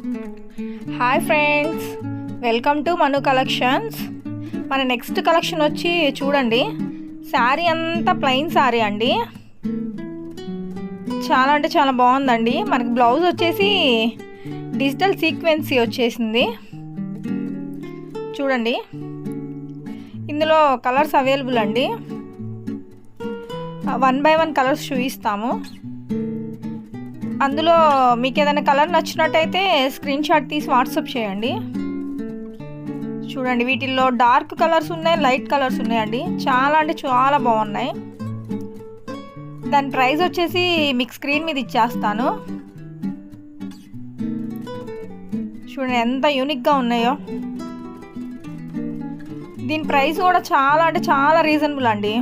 Hi friends, welcome to Manu collections. మన next collection వచ్చి చూడండి, శారీ అంతా ప్లెయిన్ శారీ అండి. చాలా అంటే చాలా బాగుందండి. మనకి బ్లౌజ్ వచ్చేసి డిజిటల్ సీక్వెన్సీ వచ్చేసింది. చూడండి, ఇందులో కలర్స్ అవైలబుల్ అండి. 1 by 1 కలర్స్ చూపిస్తాము. అందులో మీకు ఏదైనా కలర్ నచ్చినట్టయితే స్క్రీన్ షాట్ తీసి వాట్సాప్ చేయండి. చూడండి, వీటిల్లో డార్క్ కలర్స్ ఉన్నాయి, లైట్ కలర్స్ ఉన్నాయండి. చాలా అంటే చాలా బాగున్నాయి. దాని ప్రైస్ వచ్చేసి మీకు స్క్రీన్ మీద ఇచ్చేస్తాను. చూడండి ఎంత యూనిక్గా ఉన్నాయో. దీని ప్రైస్ కూడా చాలా అంటే చాలా రీజనబుల్ అండి.